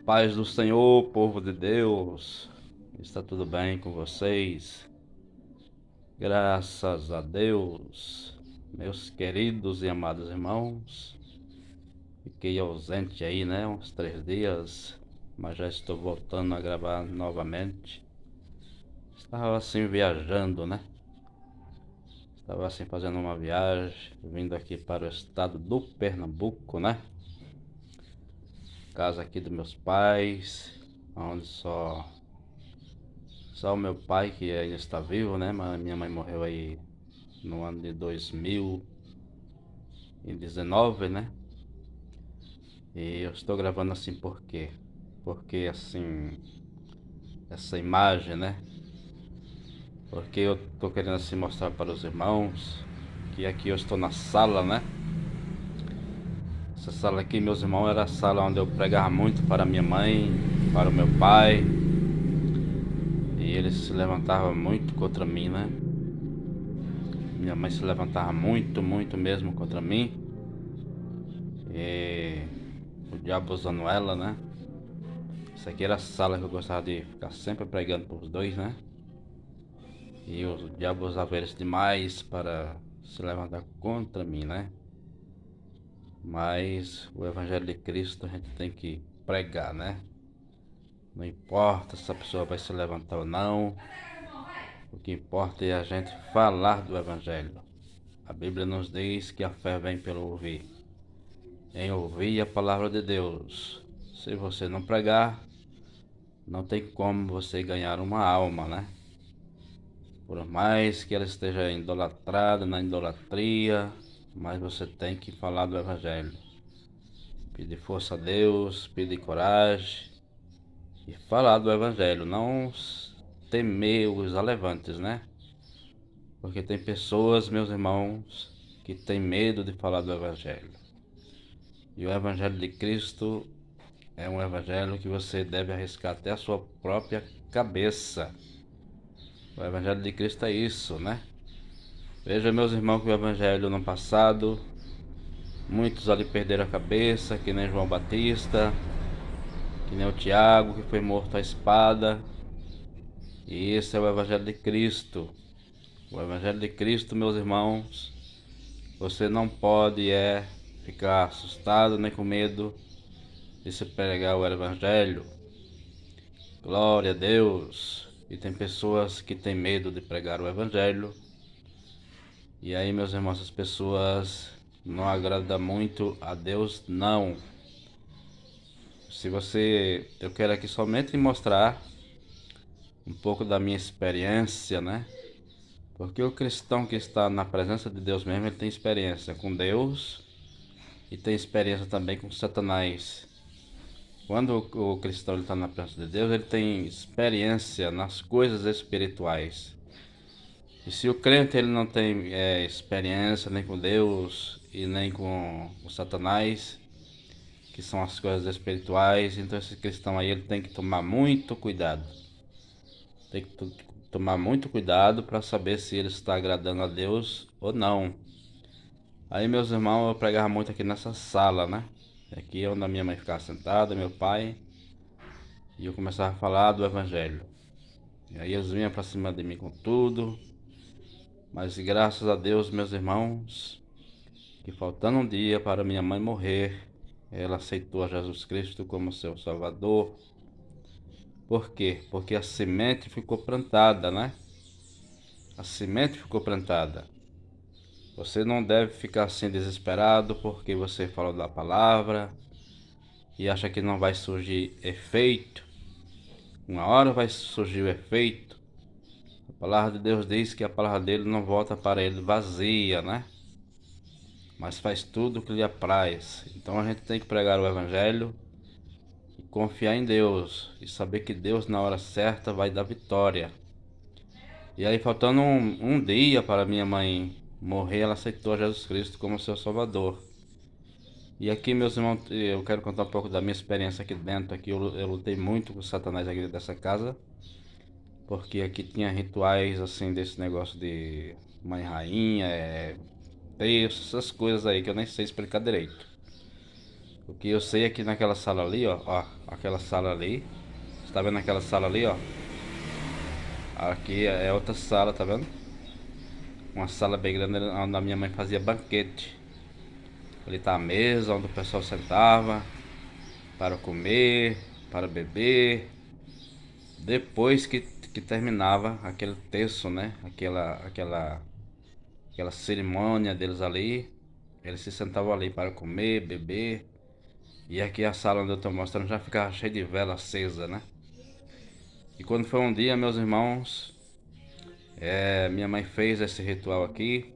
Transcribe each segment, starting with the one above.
Paz do Senhor, povo de Deus, está tudo bem com vocês? Graças a Deus, meus queridos e amados irmãos. Fiquei ausente aí, né, uns 3 dias, mas já estou voltando a gravar novamente. Estava assim viajando, né? Estava assim fazendo uma viagem, vindo aqui para o estado do Pernambuco, né? Casa aqui dos meus pais, onde só o meu pai que ainda está vivo, né? Mas minha mãe morreu aí no ano de 2019, né? E eu estou gravando assim por quê? Porque assim, essa imagem, né? Porque eu tô querendo assim mostrar para os irmãos que aqui eu estou na sala, né? Essa sala aqui, meus irmãos, era a sala onde eu pregava muito para minha mãe, para o meu pai. E eles se levantavam muito contra mim, né? Minha mãe se levantava muito, muito mesmo contra mim. E o diabo usando ela, né? Isso aqui era a sala que eu gostava de ficar sempre pregando para os dois, né? E o diabo usava eles demais para se levantar contra mim, né? Mas o Evangelho de Cristo a gente tem que pregar, né? Não importa se a pessoa vai se levantar ou não. O que importa é a gente falar do Evangelho. A Bíblia nos diz que a fé vem pelo ouvir. Em ouvir a palavra de Deus. Se você não pregar, não tem como você ganhar uma alma, né? Por mais que ela esteja idolatrada na idolatria, mas você tem que falar do Evangelho. Pedir força a Deus, pedir coragem e falar do Evangelho. Não temer os alevantes, né? Porque tem pessoas, meus irmãos, que têm medo de falar do Evangelho. E o Evangelho de Cristo é um Evangelho que você deve arriscar até a sua própria cabeça. O Evangelho de Cristo é isso, né? Veja, meus irmãos, que o Evangelho no passado, muitos ali perderam a cabeça, que nem João Batista, que nem o Tiago, que foi morto à espada. E esse é o Evangelho de Cristo. O Evangelho de Cristo, meus irmãos, você não pode ficar assustado nem com medo de se pregar o Evangelho. Glória a Deus. E tem pessoas que têm medo de pregar o Evangelho. E aí, meus irmãos, as pessoas não agradam muito a Deus, não. Eu quero aqui somente mostrar um pouco da minha experiência, né? Porque o cristão que está na presença de Deus mesmo, ele tem experiência com Deus e tem experiência também com Satanás. Quando o cristão está na presença de Deus, ele tem experiência nas coisas espirituais. E se o crente ele não tem experiência nem com Deus e nem com o Satanás, que são as coisas espirituais, então esse cristão aí ele tem que tomar muito cuidado. Tem que tomar muito cuidado para saber se ele está agradando a Deus ou não. Aí, meus irmãos, eu pregava muito aqui nessa sala, né? Aqui é onde a minha mãe ficava sentada, meu pai, e eu começava a falar do Evangelho. E aí eles vinham para cima de mim com tudo. Mas graças a Deus, meus irmãos, que faltando um dia para minha mãe morrer, ela aceitou a Jesus Cristo como seu Salvador. Por quê? Porque a semente ficou plantada, né? A semente ficou plantada. Você não deve ficar assim desesperado porque você falou da palavra e acha que não vai surgir efeito. Uma hora vai surgir o efeito. A palavra de Deus diz que a palavra dele não volta para ele vazia, né? Mas faz tudo o que lhe apraz. Então a gente tem que pregar o Evangelho e confiar em Deus e saber que Deus na hora certa vai dar vitória. E aí, faltando um dia para minha mãe morrer, ela aceitou Jesus Cristo como seu Salvador. E aqui, meus irmãos, eu quero contar um pouco da minha experiência aqui dentro. Aqui eu lutei muito com Satanás aqui dentro dessa casa, porque aqui tinha rituais assim desse negócio de mãe rainha, terço, essas coisas aí que eu nem sei explicar direito. O que eu sei é que naquela sala ali, ó, aquela sala ali, você tá vendo aquela sala ali, ó? Aqui é outra sala, tá vendo? Uma sala bem grande onde a minha mãe fazia banquete. Ali tá a mesa onde o pessoal sentava para comer, para beber. Depois que terminava aquele terço, né? Aquela cerimônia deles ali, eles se sentavam ali para comer, beber. E aqui a sala onde eu tô mostrando já ficava cheia de vela acesa, né? E quando foi um dia, meus irmãos, minha mãe fez esse ritual aqui.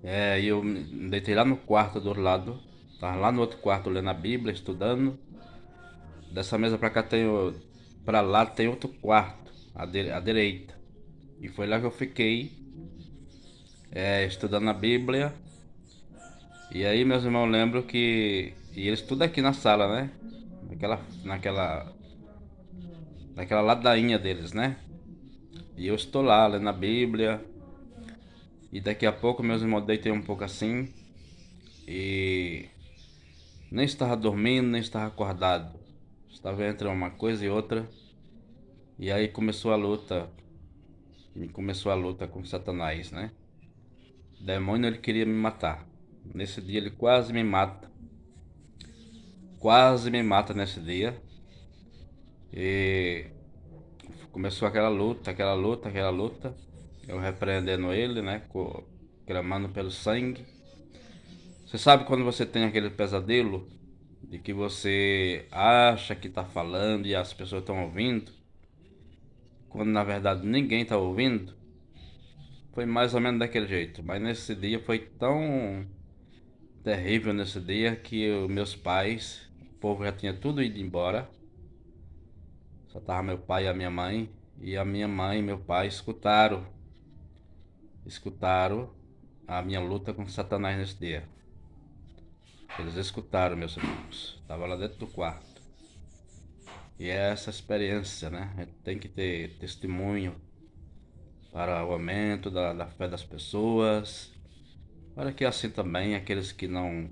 E eu me deitei lá no quarto do outro lado. Tava lá no outro quarto lendo a Bíblia, estudando. Dessa mesa pra cá pra lá tem outro quarto, à direita. E foi lá que eu fiquei, estudando a Bíblia. E aí, meus irmãos, lembro que... E eles tudo aqui na sala, né? Naquela ladainha deles, né? E eu estou lá, lendo a Bíblia. E daqui a pouco, meus irmãos, deitei um pouco assim. E nem estava dormindo, nem estava acordado. Estava entre uma coisa e outra. E aí começou a luta. E começou a luta com Satanás, né? O demônio, ele queria me matar. Nesse dia ele quase me mata. Quase me mata nesse dia. E começou aquela luta, aquela luta, aquela luta. Eu repreendendo ele, né? Clamando pelo sangue. Você sabe quando você tem aquele pesadelo de que você acha que tá falando e as pessoas estão ouvindo, quando na verdade ninguém tá ouvindo? Foi mais ou menos daquele jeito. Mas nesse dia foi tão terrível nesse dia que meus pais, o povo já tinha tudo ido embora. Só tava meu pai e a minha mãe. E a minha mãe e meu pai escutaram a minha luta com Satanás nesse dia. Eles escutaram, meus irmãos. Tava lá dentro do quarto. E é essa experiência, né? A gente tem que ter testemunho para o aumento da fé das pessoas. Para que assim também aqueles que não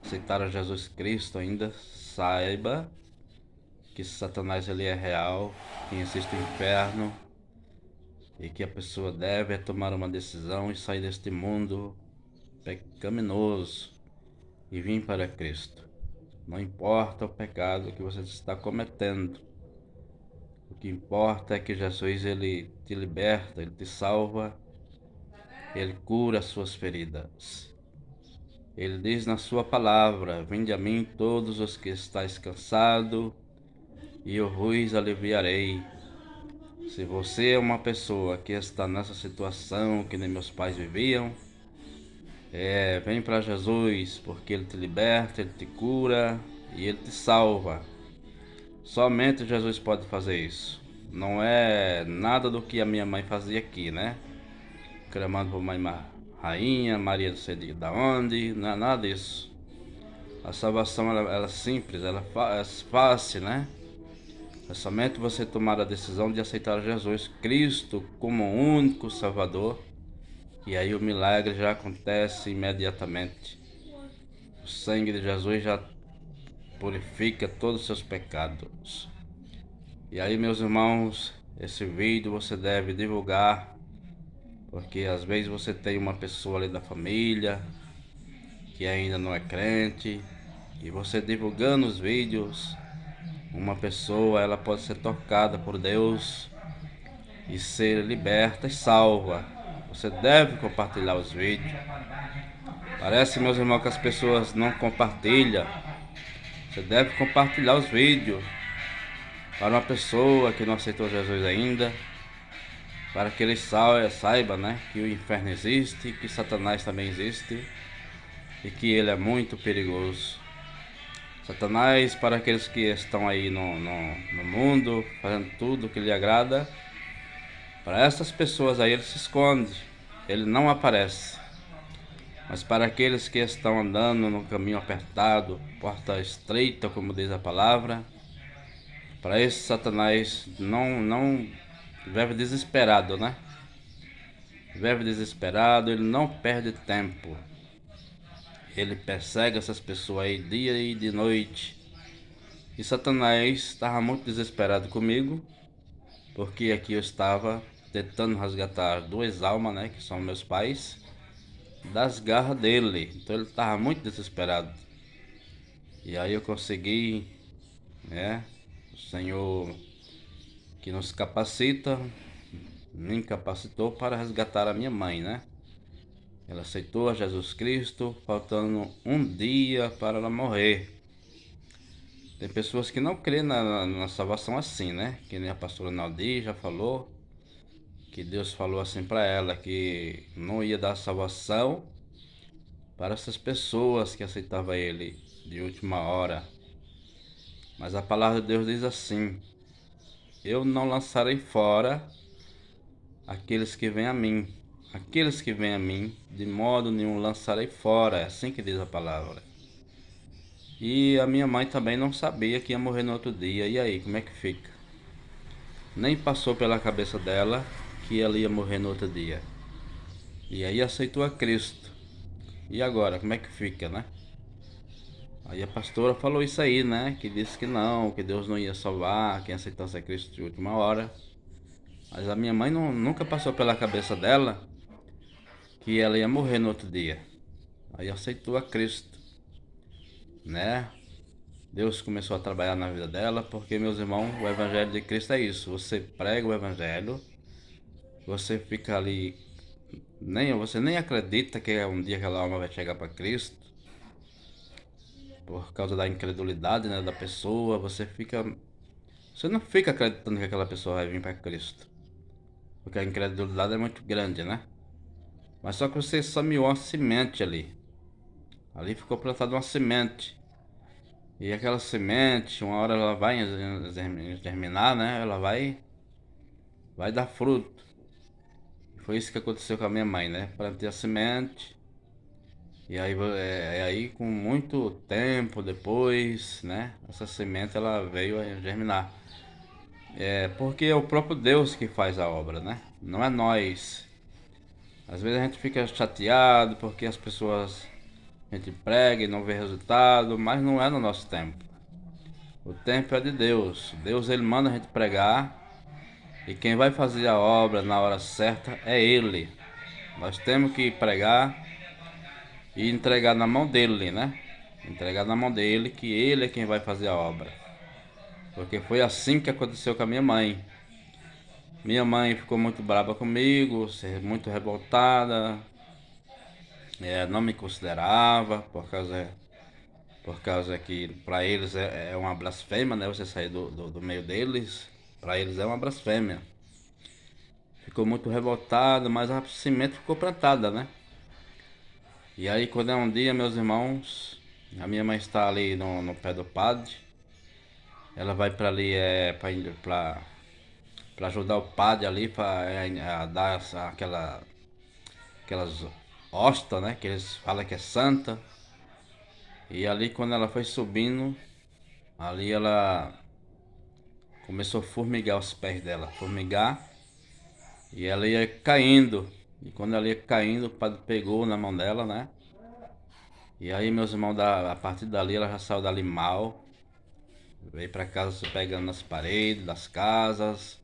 aceitaram Jesus Cristo ainda saiba que Satanás ele é real, que existe o inferno e que a pessoa deve tomar uma decisão e sair deste mundo pecaminoso e vir para Cristo. Não importa o pecado que você está cometendo. O que importa é que Jesus ele te liberta, ele te salva, ele cura as suas feridas. Ele diz na sua palavra: vinde a mim todos os que estáis cansados e eu vos aliviarei. Se você é uma pessoa que está nessa situação que nem meus pais viviam, vem para Jesus, porque Ele te liberta, Ele te cura e Ele te salva. Somente Jesus pode fazer isso. Não é nada do que a minha mãe fazia aqui, né? Clamando por mãe rainha, Maria não sei de onde, não é nada disso. A salvação ela é simples, ela é fácil, né? É somente você tomar a decisão de aceitar Jesus Cristo como o único Salvador. E aí o milagre já acontece imediatamente. O sangue de Jesus já purifica todos os seus pecados. E aí, meus irmãos, esse vídeo você deve divulgar, porque às vezes você tem uma pessoa ali da família que ainda não é crente, e você divulgando os vídeos, uma pessoa ela pode ser tocada por Deus e ser liberta e salva. Você deve compartilhar os vídeos. Parece, meus irmãos, que as pessoas não compartilham. Você deve compartilhar os vídeos para uma pessoa que não aceitou Jesus ainda, para que ele saiba, né, que o inferno existe, que Satanás também existe e que ele é muito perigoso. Satanás, para aqueles que estão aí no mundo, fazendo tudo o que lhe agrada, para essas pessoas aí ele se esconde, ele não aparece. Mas para aqueles que estão andando no caminho apertado, porta estreita, como diz a palavra, para esse Satanás não vive desesperado, né? Vive desesperado, ele não perde tempo. Ele persegue essas pessoas aí dia e de noite. E Satanás estava muito desesperado comigo, porque aqui eu estava tentando resgatar duas almas, né, que são meus pais, das garras dele. Então ele estava muito desesperado. E aí eu consegui, né, o Senhor que nos capacita, me capacitou para resgatar a minha mãe, né? Ela aceitou a Jesus Cristo, faltando um dia para ela morrer. Tem pessoas que não creem na salvação assim, né? Que nem a pastora Naldi já falou, que Deus falou assim para ela, que não ia dar salvação para essas pessoas que aceitavam Ele de última hora. Mas a palavra de Deus diz assim: eu não lançarei fora aqueles que vêm a mim. Aqueles que vêm a mim, de modo nenhum lançarei fora. É assim que diz a palavra. E a minha mãe também não sabia que ia morrer no outro dia. E aí, como é que fica? Nem passou pela cabeça dela que ela ia morrer no outro dia. E aí aceitou a Cristo. E agora, como é que fica, né? Aí a pastora falou isso aí, né? Que disse que não, que Deus não ia salvar quem aceitasse a Cristo de última hora. Mas a minha mãe nunca passou pela cabeça dela que ela ia morrer no outro dia. Aí aceitou a Cristo, né? Deus começou a trabalhar na vida dela, porque, meus irmãos, o Evangelho de Cristo é isso. Você prega o Evangelho, você fica ali, você nem acredita que é um dia aquela alma vai chegar para Cristo, por causa da incredulidade, né, da pessoa. Você não fica acreditando que aquela pessoa vai vir para Cristo, porque a incredulidade é muito grande, né? Mas só que você semeou uma semente ali. Ali ficou plantada uma semente. E aquela semente, uma hora ela vai germinar, né? Ela vai dar fruto. Foi isso que aconteceu com a minha mãe, né? Plantei a semente. E aí, aí com muito tempo depois, né? Essa semente ela veio a germinar. É porque é o próprio Deus que faz a obra, né? Não é nós. Às vezes a gente fica chateado porque as pessoas, a gente prega e não vê resultado, mas não é no nosso tempo. O tempo é de Deus. Deus ele manda a gente pregar e quem vai fazer a obra na hora certa é Ele. Nós temos que pregar e entregar na mão dele, né? Entregar na mão dele, que ele é quem vai fazer a obra. Porque foi assim que aconteceu com a minha mãe. Minha mãe ficou muito brava comigo, muito revoltada, não me considerava, por causa que para eles é uma blasfêmia, né? Você sair do meio deles, para eles é uma blasfêmia. Ficou muito revoltada, mas a semente ficou plantada, né? E aí quando é um dia, meus irmãos, a minha mãe está ali no pé do padre. Ela vai para ali para ajudar o padre ali para dar aquelas hostas, né? Que eles falam que é santa. E ali quando ela foi subindo, ali ela começou a formigar os pés dela, formigar. E ela ia caindo. E quando ela ia caindo, o padre pegou na mão dela, né? E aí, meus irmãos, a partir dali, ela já saiu dali mal. Veio pra casa se pegando nas paredes das casas.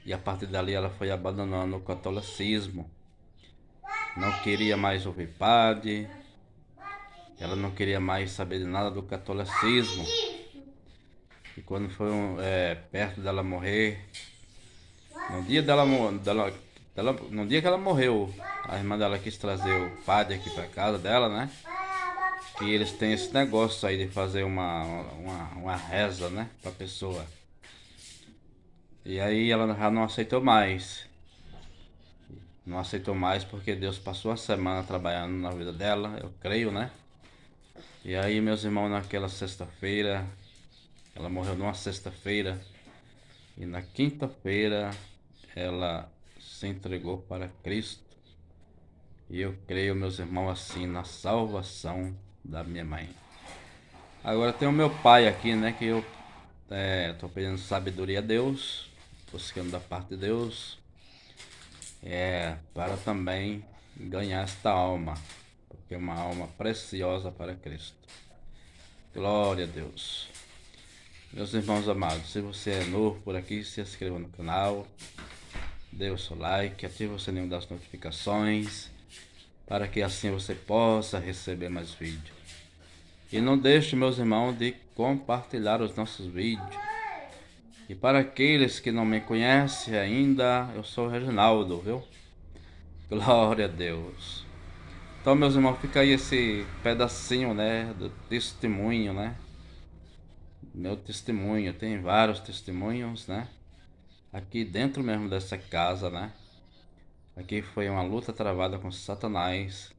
E a partir dali, ela foi abandonando o catolicismo. Não queria mais ouvir padre. Ela não queria mais saber de nada do catolicismo. E quando foi perto dela morrer, no dia no dia que ela morreu, a irmã dela quis trazer o padre aqui pra casa dela, né? Que eles têm esse negócio aí de fazer uma reza, né? Pra pessoa. E aí ela já não aceitou mais. Não aceitou mais porque Deus passou a semana trabalhando na vida dela, eu creio, né? E aí, meus irmãos, naquela sexta-feira, ela morreu numa sexta-feira. E na quinta-feira ela se entregou para Cristo. E eu creio, meus irmãos, assim, na salvação da minha mãe. Agora tem o meu pai aqui, né? Que eu tô pedindo sabedoria a Deus, buscando da parte de Deus, para também ganhar esta alma. porque é uma alma preciosa para Cristo. Glória a Deus. Meus irmãos amados, se você é novo por aqui, se inscreva no canal, dê o seu like, ative o sininho das notificações, para que assim você possa receber mais vídeos. E não deixe, meus irmãos, de compartilhar os nossos vídeos. E para aqueles que não me conhecem ainda, eu sou o Reginaldo, viu? Glória a Deus. Então, meus irmãos, fica aí esse pedacinho, né, do testemunho, né? Meu testemunho, tem vários testemunhos, né? Aqui dentro mesmo dessa casa, né? Aqui foi uma luta travada com Satanás.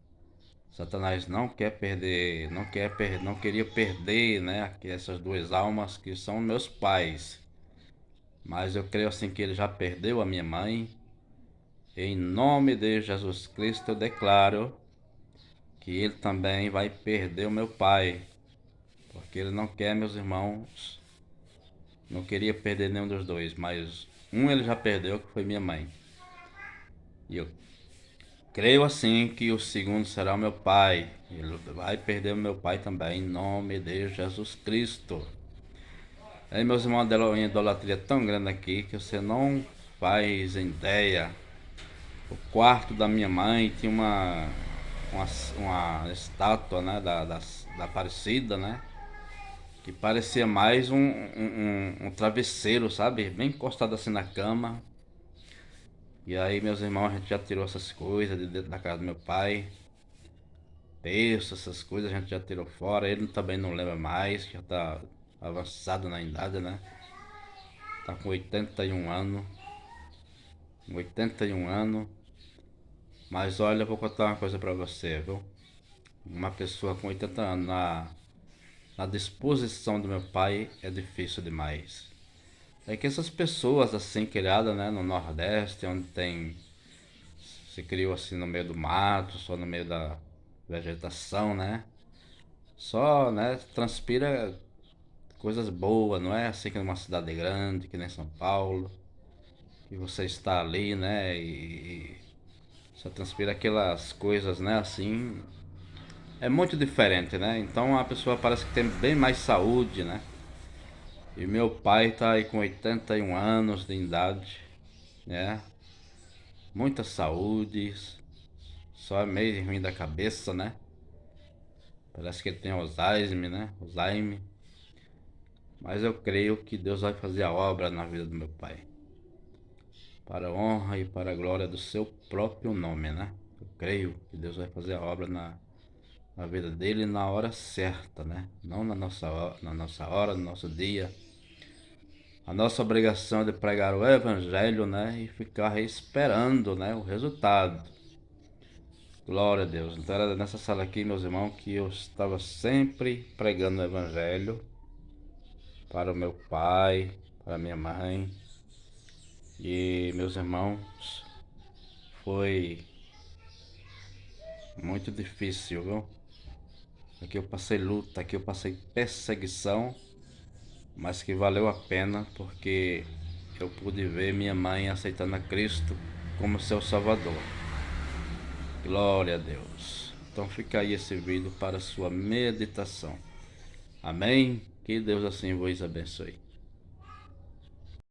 Satanás não quer perder, não queria perder, né? Aqui essas duas almas que são meus pais. Mas eu creio assim que ele já perdeu a minha mãe. Em nome de Jesus Cristo eu declaro que ele também vai perder o meu pai. Porque ele não quer, meus irmãos, não queria perder nenhum dos dois, mas um ele já perdeu, que foi minha mãe. E eu creio assim que o segundo será o meu pai. Ele vai perder o meu pai também, em nome de Jesus Cristo. Aí, meus irmãos, uma idolatria tão grande aqui que você não faz ideia. O quarto da minha mãe tinha uma estátua, né, da Aparecida, né? Que parecia mais um travesseiro, sabe? Bem encostado assim na cama. E aí, meus irmãos, a gente já tirou essas coisas de dentro da casa do meu pai. Berço, essas coisas a gente já tirou fora. Ele também não lembra mais, já tá avançado na idade, né? Tá com 81 anos. 81 anos. Mas olha, eu vou contar uma coisa pra você, viu? Uma pessoa com 80 anos na disposição do meu pai é difícil demais. É que essas pessoas assim criadas, né, no Nordeste, onde se criou assim no meio do mato, só no meio da vegetação, né? Só, né, transpira coisas boas, não é assim que numa cidade grande, que nem São Paulo, que você está ali, né, e só transpira aquelas coisas, né, assim. É muito diferente, né? Então a pessoa parece que tem bem mais saúde, né? E meu pai tá aí com 81 anos de idade, né? Muita saúde, só é meio ruim da cabeça, né? Parece que ele tem Alzheimer, né? Alzheimer. Mas eu creio que Deus vai fazer a obra na vida do meu pai. Para a honra e para a glória do seu próprio nome, né? Eu creio que Deus vai fazer a obra na vida dele na hora certa, né? Não na nossa hora, no nosso dia. A nossa obrigação é de pregar o evangelho, né? E ficar esperando, né, o resultado. Glória a Deus. Então era nessa sala aqui, meus irmãos, que eu estava sempre pregando o evangelho para o meu pai, para a minha mãe. E, meus irmãos, foi muito difícil, viu? Aqui eu passei luta, aqui eu passei perseguição, mas que valeu a pena porque eu pude ver minha mãe aceitando a Cristo como seu Salvador. Glória a Deus. Então fica aí esse vídeo para sua meditação. Amém? Que Deus assim vos abençoe.